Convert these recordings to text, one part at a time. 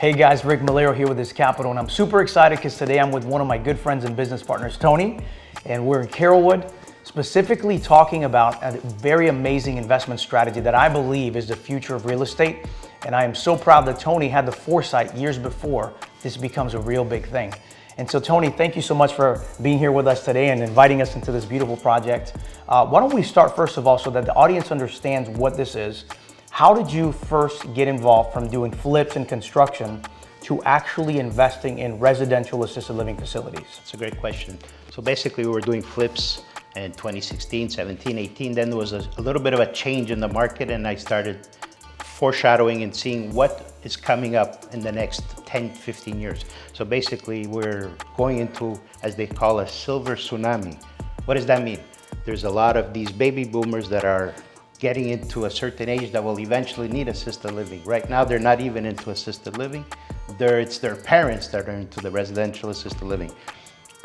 Hey guys, Rick Malero here with This Capital, and I'm super excited because today I'm with one of my good friends and business partners, Tony, and we're in Carrollwood, specifically talking about a very amazing investment strategy that I believe is the future of real estate. And I am so proud that Tony had the foresight years before this becomes a real big thing. And so Tony, thank you so much for being here with us today and inviting us into this beautiful project. Why don't we start first of all so that the audience understands what this is. How did you first get involved from doing flips and construction to actually investing in residential assisted living facilities? That's a great question. So basically we were doing flips in 2016, 17, 18. Then there was a little bit of a change in the market and I started foreshadowing and seeing what is coming up in the next 10, 15 years. So basically we're going into, as they call, a silver tsunami. What does that mean? There's a lot of these baby boomers that are getting into a certain age that will eventually need assisted living. Right now, they're not even into assisted living. It's their parents that are into the residential assisted living.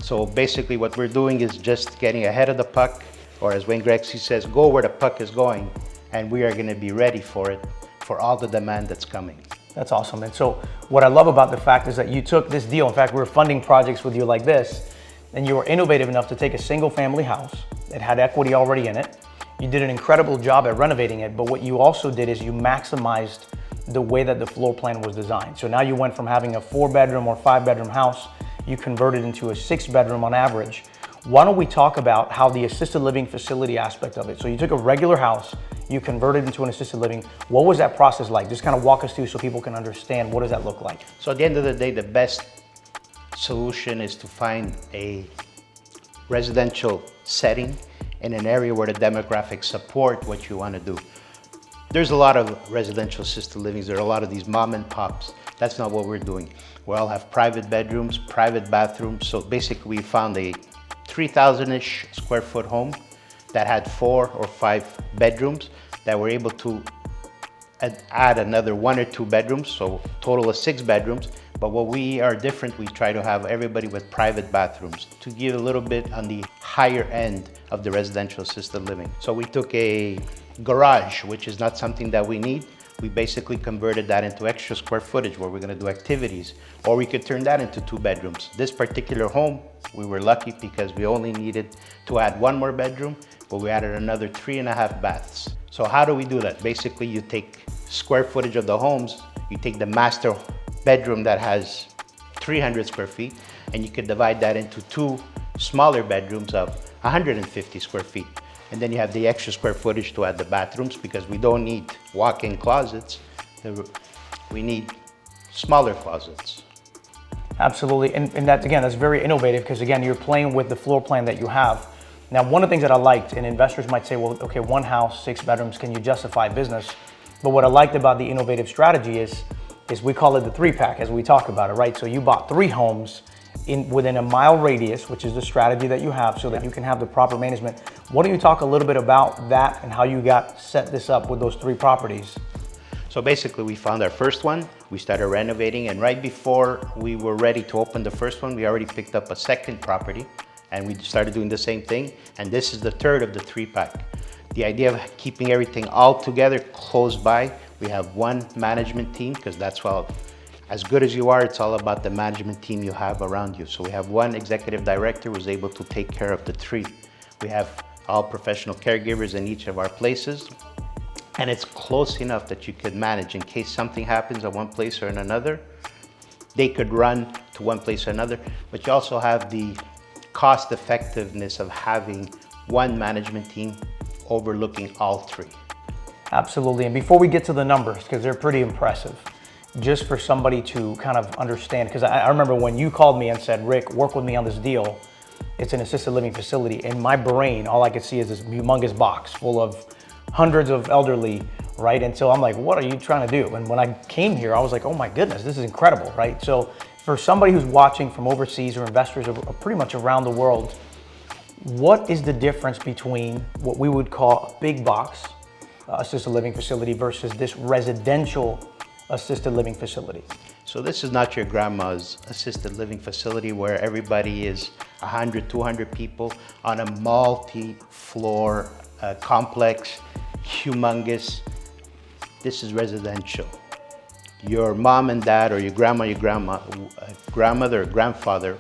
So basically what we're doing is just getting ahead of the puck, or as Wayne Gretzky says, go where the puck is going, and we are gonna be ready for it, for all the demand that's coming. That's awesome. And so what I love about the fact is that you took this deal. In fact, we were funding projects with you like this, and you were innovative enough to take a single family house that had equity already in it. You did an incredible job at renovating it, but what you also did is you maximized the way that the floor plan was designed. So now you went from having a 4-bedroom or 5-bedroom house, you converted into a 6-bedroom on average. Why don't we talk about how the assisted living facility aspect of it? So you took a regular house, you converted into an assisted living. What was that process like? Just kind of walk us through so people can understand what does that look like? So at the end of the day, the best solution is to find a residential setting in an area where the demographics support what you want to do. There's a lot of residential assisted livings. There are a lot of these mom and pops. That's not what we're doing. We all have private bedrooms, private bathrooms. So basically we found a 3,000-ish square foot home that had 4 or 5 bedrooms that were able to add another 1 or 2 bedrooms, so total of 6 bedrooms. But what we are different, we try to have everybody with private bathrooms to give a little bit on the higher end of the residential assisted living. So we took a garage, which is not something that we need. We basically converted that into extra square footage where we're gonna do activities, or we could turn that into 2 bedrooms. This particular home, we were lucky because we only needed to add 1 more bedroom, but we added another 3.5 baths. So how do we do that? Basically, you take square footage of the homes, you take the master bedroom that has 300 square feet, and you could divide that into 2 smaller bedrooms of 150 square feet. And then you have the extra square footage to add the bathrooms because we don't need walk-in closets. We need smaller closets. Absolutely, and that's, again, that's very innovative because again, you're playing with the floor plan that you have. Now, one of the things that I liked, and investors might say, well, okay, 1 house, 6 bedrooms, can you justify business? But what I liked about the innovative strategy is we call it the 3-pack as we talk about it, right? So you bought 3 homes within a mile radius, which is the strategy that you have so that you can have the proper management. Why don't you talk a little bit about that and how you got set this up with those 3 properties? So basically we found our first one, we started renovating, and right before we were ready to open the first one, we already picked up a second property and we started doing the same thing. And this is the third of the 3-pack. The idea of keeping everything all together close by. We have 1 management team because that's well, as good as you are, it's all about the management team you have around you. So we have 1 executive director who's able to take care of the 3. We have all professional caregivers in each of our places. And it's close enough that you could manage in case something happens at one place or in another. They could run to one place or another, but you also have the cost effectiveness of having 1 management team overlooking all 3. Absolutely, and before we get to the numbers, because they're pretty impressive, just for somebody to kind of understand, because I remember when you called me and said, Rick, work with me on this deal, it's an assisted living facility. In my brain, all I could see is this humongous box full of hundreds of elderly, right? And so I'm like, what are you trying to do? And when I came here, I was like, oh my goodness, this is incredible, right? So for somebody who's watching from overseas or investors are pretty much around the world, what is the difference between what we would call a big box assisted living facility versus this residential assisted living facility? So this is not your grandma's assisted living facility where everybody is 100, 200 people on a multi-floor complex, humongous. This is residential. your mom and dad or your grandmother or grandfather,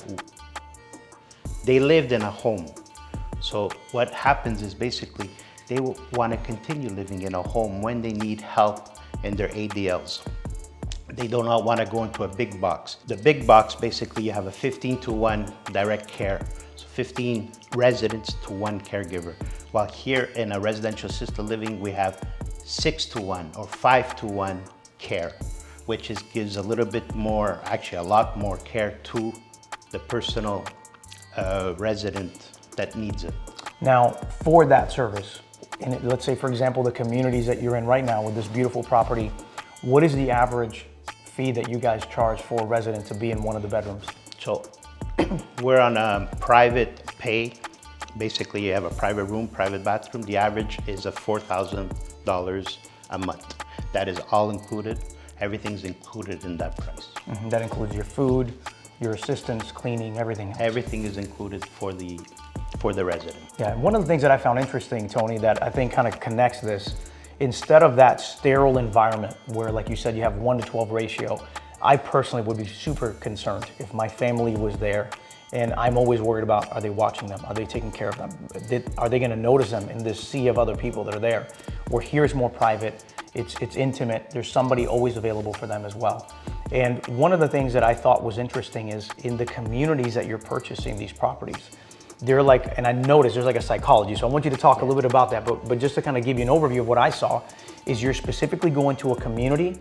they lived in a home. So what happens is basically they will want to continue living in a home when they need help in their ADLs. They do not want to go into a big box. The big box, basically you have a 15-to-1 direct care. So 15 residents to one caregiver. While here in a residential assisted living, we have 6-to-1 or 5-to-1 care, which gives a little bit more, actually a lot more care to the personal resident that needs it. Now, for that service, let's say, for example, the communities that you're in right now with this beautiful property, what is the average fee that you guys charge for a resident to be in one of the bedrooms? So we're on a private pay. Basically, you have a private room, private bathroom. The average is $4,000 a month. That is all included. Everything's included in that price. Mm-hmm. That includes your food, your assistance, cleaning, everything else. Everything is included for the resident. Yeah, one of the things that I found interesting, Tony, that I think kind of connects this, instead of that sterile environment where, like you said, you have 1-to-12 ratio, I personally would be super concerned if my family was there, and I'm always worried about, are they watching them? Are they taking care of them? Are they gonna notice them in this sea of other people that are there? Where here is more private, it's intimate, there's somebody always available for them as well. And one of the things that I thought was interesting is in the communities that you're purchasing these properties, they're like, and I noticed there's like a psychology, so I want you to talk a little bit about that, but just to kind of give you an overview of what I saw, is you're specifically going to a community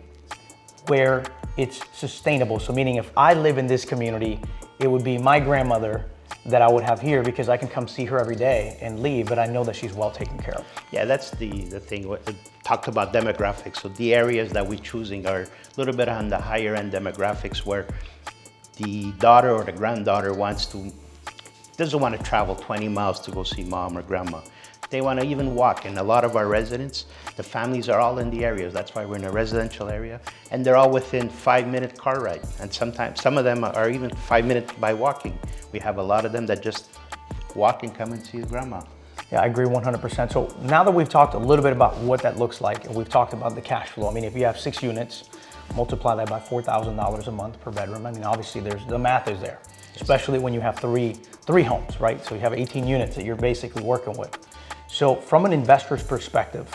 where it's sustainable. So meaning if I live in this community, it would be my grandmother that I would have here because I can come see her every day and leave, but I know that she's well taken care of. Yeah, that's the thing. Talked about demographics. So the areas that we're choosing are a little bit on the higher end demographics where the daughter or the granddaughter doesn't want to travel 20 miles to go see mom or grandma. They want to even walk. And a lot of our residents, the families are all in the areas. That's why we're in a residential area. And they're all within 5-minute car ride. And sometimes, some of them are even 5 minutes by walking. We have a lot of them that just walk and come and see grandma. Yeah, I agree 100%. So now that we've talked a little bit about what that looks like, and we've talked about the cash flow, I mean, if you have 6 units, multiply that by $4,000 a month per bedroom. I mean, obviously the math is there, especially when you have three homes, right? So you have 18 units that you're basically working with. So from an investor's perspective,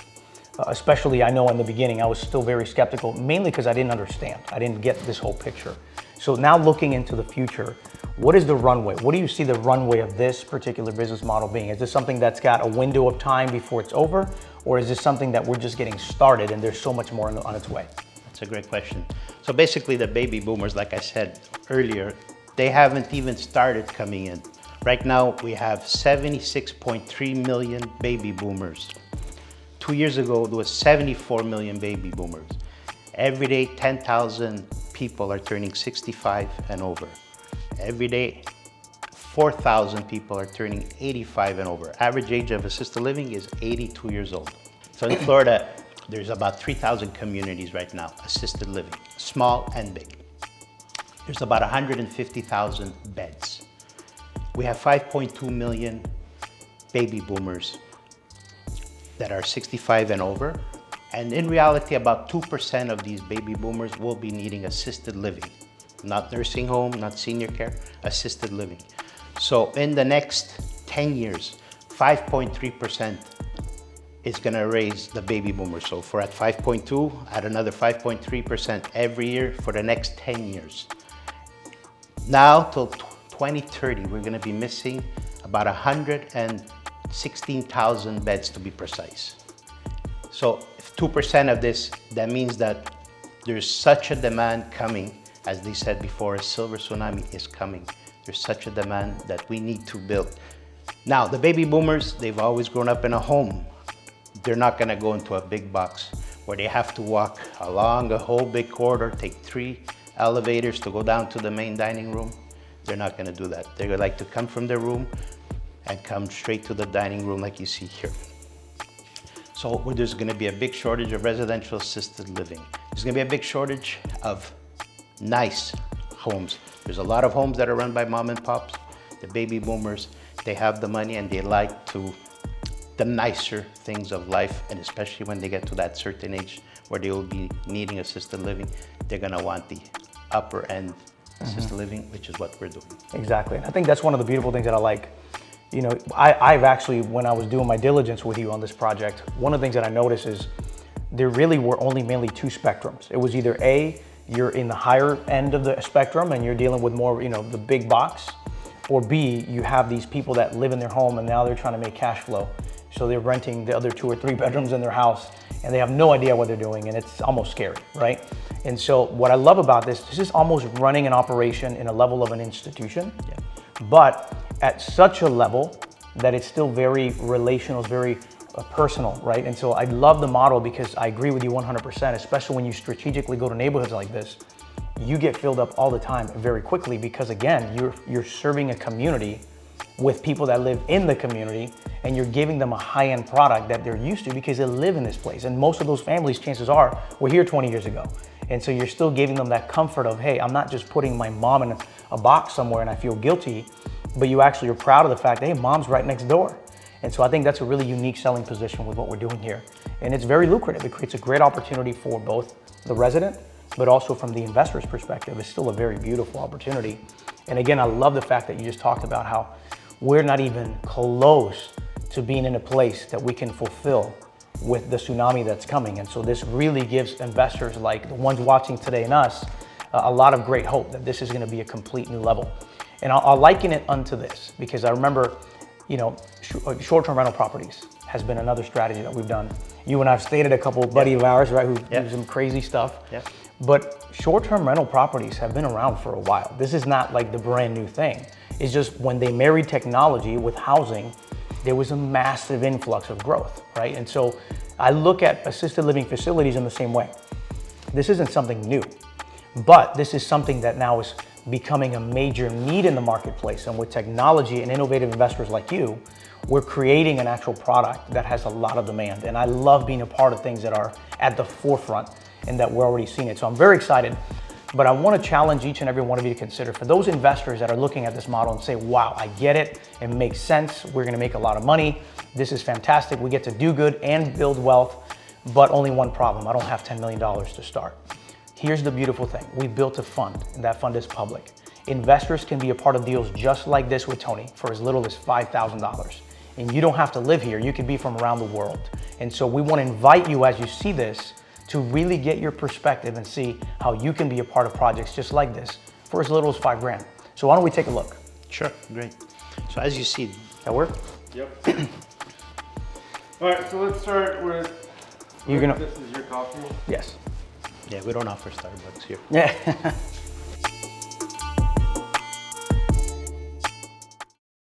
especially I know in the beginning, I was still very skeptical, mainly because I didn't understand. I didn't get this whole picture. So now looking into the future, what is the runway? What do you see the runway of this particular business model being? Is this something that's got a window of time before it's over? Or is this something that we're just getting started and there's so much more on its way? That's a great question. So basically the baby boomers, like I said earlier, they haven't even started coming in. Right now, we have 76.3 million baby boomers. 2 years ago, there was 74 million baby boomers. Every day, 10,000 people are turning 65 and over. Every day, 4,000 people are turning 85 and over. Average age of assisted living is 82 years old. So in Florida, there's about 3,000 communities right now, assisted living, small and big. There's about 150,000 beds. We have 5.2 million baby boomers that are 65 and over. And in reality, about 2% of these baby boomers will be needing assisted living. Not nursing home, not senior care, assisted living. So in the next 10 years, 5.3% is gonna raise the baby boomers. So if we're at 5.2, add another 5.3% every year for the next 10 years. Now till 2030, we're gonna be missing about 116,000 beds to be precise. So if 2% of this, that means that there's such a demand coming, as they said before, a silver tsunami is coming. There's such a demand that we need to build. Now, the baby boomers, they've always grown up in a home. They're not gonna go into a big box where they have to walk along a whole big corridor, take 3 elevators to go down to the main dining room. They're not gonna do that. They're gonna like to come from their room and come straight to the dining room like you see here. So there's gonna be a big shortage of residential assisted living. There's gonna be a big shortage of nice homes. There's a lot of homes that are run by mom and pops. The baby boomers, they have the money and they like the nicer things of life, and especially when they get to that certain age where they will be needing assisted living, they're gonna want the upper end assisted living, which is what we're doing. Exactly. And I think that's one of the beautiful things that I like. You know, I've actually, when I was doing my diligence with you on this project, one of the things that I noticed is there really were only mainly two spectrums. It was either A, you're in the higher end of the spectrum and you're dealing with more, you know, the big box, or B, you have these people that live in their home and now they're trying to make cash flow. So they're renting the other 2 or 3 bedrooms in their house and they have no idea what they're doing, and it's almost scary, right? And so what I love about this is almost running an operation in a level of an institution, but at such a level that it's still very relational, very personal, right? And so I love the model because I agree with you 100%, especially when you strategically go to neighborhoods like this. You get filled up all the time very quickly because, again, you're serving a community with people that live in the community, and you're giving them a high-end product that they're used to because they live in this place. And most of those families, chances are, were here 20 years ago. And so you're still giving them that comfort of, hey, I'm not just putting my mom in a box somewhere and I feel guilty, but you actually are proud of the fact that, hey, mom's right next door. And so I think that's a really unique selling position with what we're doing here. And it's very lucrative. It creates a great opportunity for both the resident, but also from the investor's perspective. It's still a very beautiful opportunity. And again, I love the fact that you just talked about how we're not even close to being in a place that we can fulfill with the tsunami that's coming. And so this really gives investors like the ones watching today and us a lot of great hope that this is going to be a complete new level. And I'll liken it unto this because I remember, you know, short-term rental properties has been another strategy that we've done. You and I've stayed at a couple buddy of ours, right, who do some crazy stuff. But short-term rental properties have been around for a while. This is not like the brand new thing. It's just when they married technology with housing, there was a massive influx of growth, right? And so I look at assisted living facilities in the same way. This isn't something new, but this is something that now is becoming a major need in the marketplace. And with technology and innovative investors like you, we're creating an actual product that has a lot of demand. And I love being a part of things that are at the forefront and that we're already seeing it. So I'm very excited, but I want to challenge each and every one of you to consider, for those investors that are looking at this model and say, wow, I get it, it makes sense, we're going to make a lot of money, this is fantastic, we get to do good and build wealth, but only one problem, I don't have $10 million to start. Here's the beautiful thing, we built a fund, and that fund is public. Investors can be a part of deals just like this with Tony for as little as $5,000. And you don't have to live here, you could be from around the world. And so we want to invite you, as you see this, to really get your perspective and see how you can be a part of projects just like this for as little as $5 grand. So why don't we take a look? Sure, great. So as you see, That work? Yep. All right, so let's start with, You're gonna, this is your coffee. yes. yeah, we don't offer Starbucks here. Yeah.